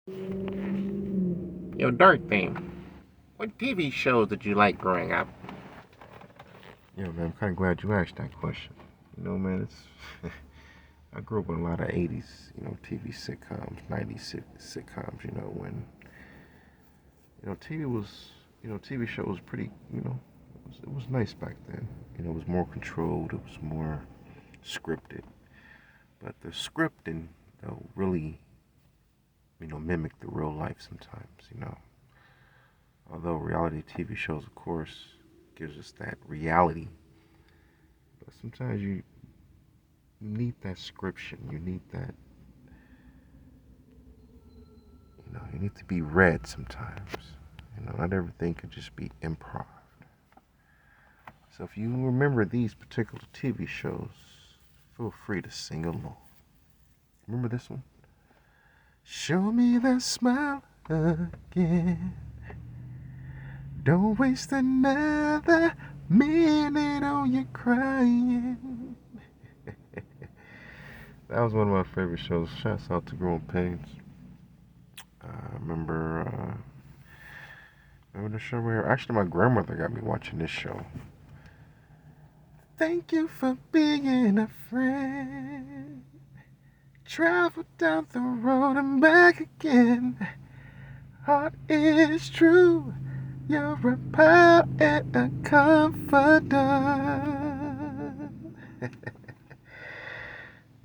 Yo, Dark Theme, what TV shows did you like growing up? Yeah, man, I'm kind of glad you asked that question. Man, I grew up with a lot of 80s, TV sitcoms, 90s sitcoms, when, TV was, TV show was pretty, it was nice back then. It was more controlled, it was more scripted. But the scripting, really, mimicked the real life sometimes. Although reality TV shows, of course, gives us that reality, but sometimes you need that scription. You need that, you need to be read sometimes. Not everything could just be improv. So if you remember these particular TV shows, feel free to sing along. Remember this one? Show me that smile again. Don't waste another minute on you crying. That was one of my favorite shows. Shouts out to Growing Pains. I remember the show where actually my grandmother got me watching this show. Thank you for being a friend. Travel down the road and back again. Heart is true. You're a pal and a confidant.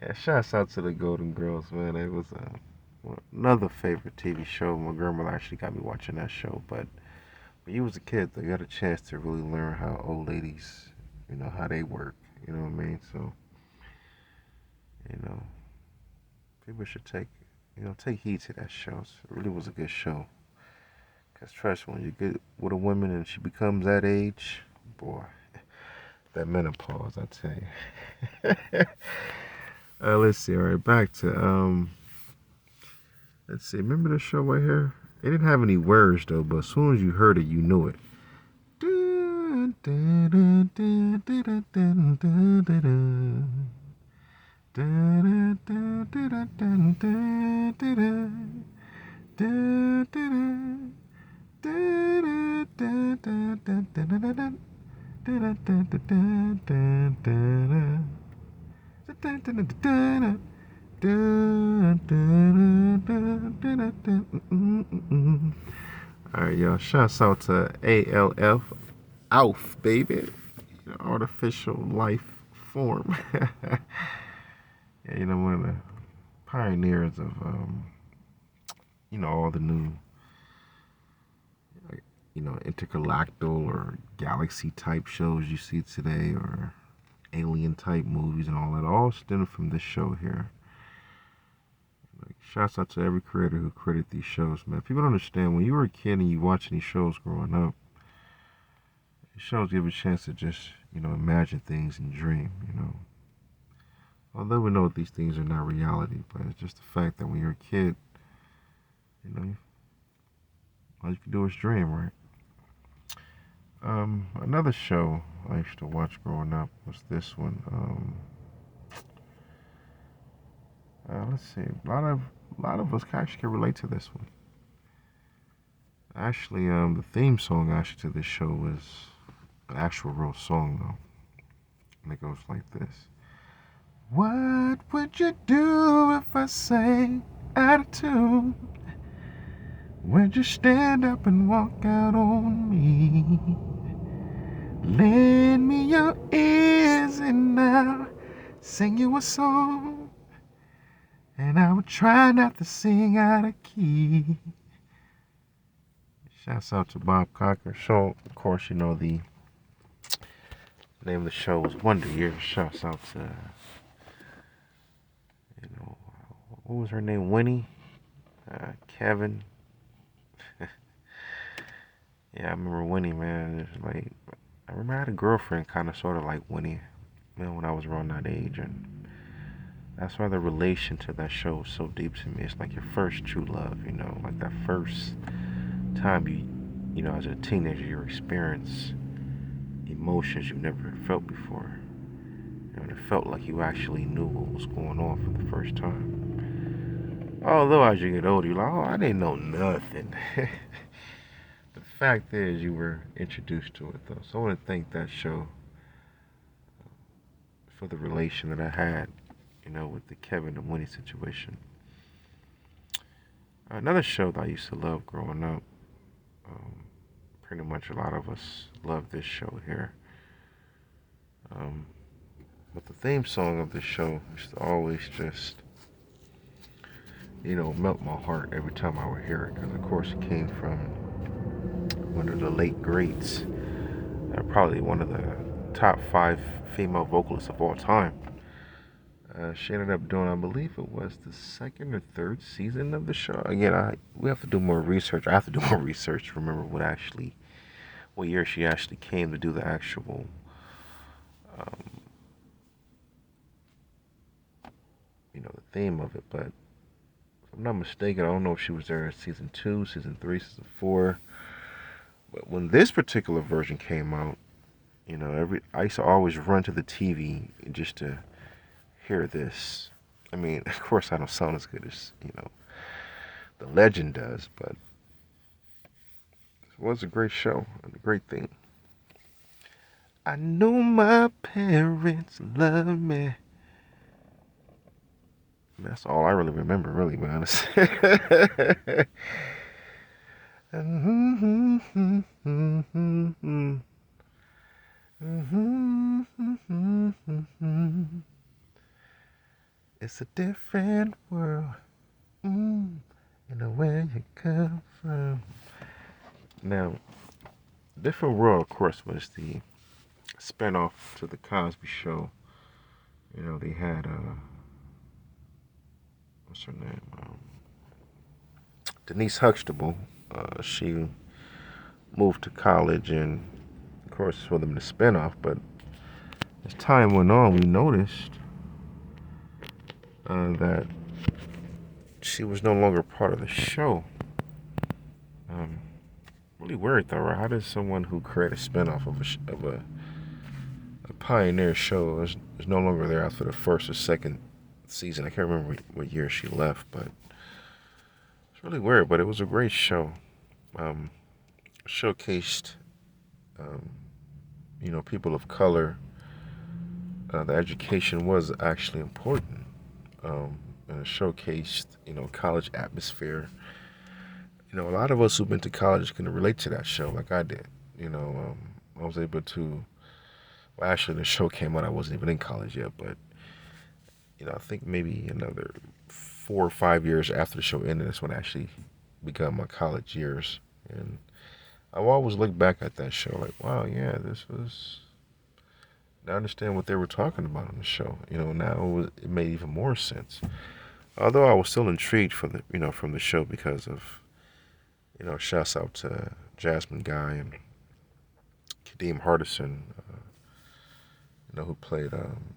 Yeah, shouts out to the Golden Girls, man. It was another favorite TV show. My grandmother actually got me watching that show, but when you was a kid, though, you got a chance to really learn how old ladies, how they work. You know what I mean? So, you know, people should take heed to that show. It really was a good show. Cause trust me, when you get with a woman and she becomes that age, boy, that menopause, I tell you. Let's see. All right, back to let's see. Remember the show right here? It didn't have any words though, but as soon as you heard it, you knew it. Alright, y'all. Shouts out to ALF. ALF, baby. Artificial life form. Yeah, one of the pioneers of, all the new, like, intergalactal or galaxy type shows you see today, or alien type movies and all that. All stemmed from this show here. Like, shouts out to every creator who created these shows, man. People don't understand, when you were a kid and you watching these shows growing up, these shows give you a chance to just, imagine things and dream. Although we know these things are not reality, but it's just the fact that when you're a kid, all you can do is dream, right? Another show I used to watch growing up was this one. Let's see. A lot of us actually can relate to this one. Actually, the theme song actually to this show was an actual real song though, and it goes like this: What would you do if I sang out of tune? Would you stand up and walk out on me? Lend me your ears and I'll sing you a song, and I would try not to sing out of key. Shouts out to Bob Cocker. So, of course, the name of the show was Wonder Years. Shouts out to, what was her name? Winnie? Kevin? Yeah, I remember Winnie, man. It's like, I remember I had a girlfriend kind of sort of like Winnie, when I was around that age. And that's why the relation to that show was so deep to me. It's like your first true love, like that first time as a teenager, you experience emotions you've never felt before. And it felt like you actually knew what was going on for the first time. Although as you get older, you're like, oh, I didn't know nothing. The fact is, you were introduced to it though. So I want to thank that show for the relation that I had, with the Kevin and Winnie situation. Another show that I used to love growing up. Um, Pretty much a lot of us love this show here. Um, but the theme song of this show used to always just, melt my heart every time I would hear it. Because, of course, it came from one of the late greats, probably one of the top 5 female vocalists of all time. She ended up doing, I believe it was the second or third season of the show. Again, we have to do more research. I have to do more research to remember what year she actually came to do the actual, um, the theme of it. But if I'm not mistaken, I don't know if she was there in season 2, season 3, season 4. But when this particular version came out, I used to always run to the TV just to hear this. I mean, of course, I don't sound as good as the legend does, but it was a great show and a great thing. I know my parents love me. That's all I really remember, really, to be honest. It's a different world, and where you come from. Now, different world, of course, was the spinoff to the Cosby Show. They had what's her name? Denise Huxtable. She moved to college, and of course, for them to spin off. But as time went on, we noticed that she was no longer part of the show. Really weird, though, right? How does someone who created a spinoff of a pioneer show is no longer there after the first or second season? I can't remember what year she left, but it's really weird. But it was a great show. Showcased, um, people of color. The education was actually important, and it showcased, college atmosphere. A lot of us who've been to college can relate to that show, like I did. I was able to. Well, actually, the show came out. I wasn't even in college yet, but I think maybe another 4 or 5 years after the show ended, that's when I actually began my college years. And I've always looked back at that show like, wow, yeah, this was. I understand what they were talking about on the show. Now it made even more sense. Although I was still intrigued from the show because of, shouts out to Jasmine Guy and Kadeem Hardison, who played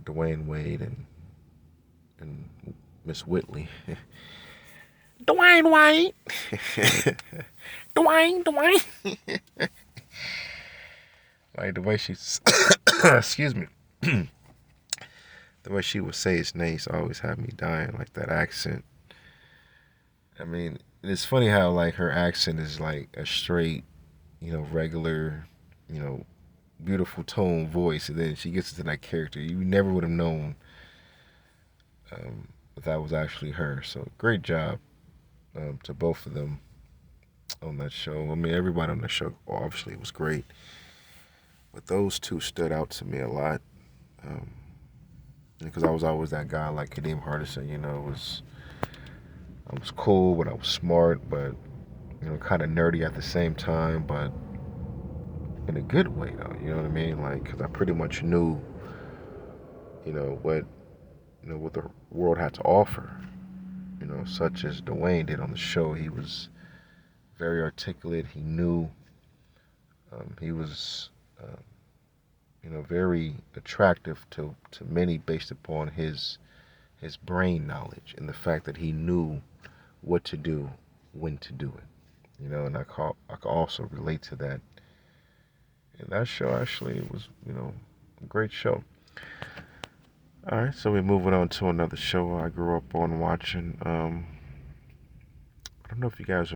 Dwayne Wade and Miss Whitley. Dwayne Wade! Dwayne! Like the way she's, excuse me, the way she would say his name always had me dying, like that accent. I mean, it's funny how like her accent is like a straight, regular, you know, beautiful tone voice, and then she gets into that character. You never would have known that was actually her. So great job to both of them on that show. I mean, everybody on the show obviously was great, but those two stood out to me a lot. Because I was always that guy like Kadeem Hardison, I was cool, but I was smart, but kind of nerdy at the same time, but in a good way, though. You know what I mean? Like, because I pretty much knew, what what the world had to offer. Such as Dwayne did on the show. He was very articulate. He knew. He was, very attractive to many based upon his brain knowledge and the fact that he knew what to do, when to do it. And I can also relate to that. And that show actually was, a great show. All right, so we're moving on to another show I grew up on watching. I don't know if you guys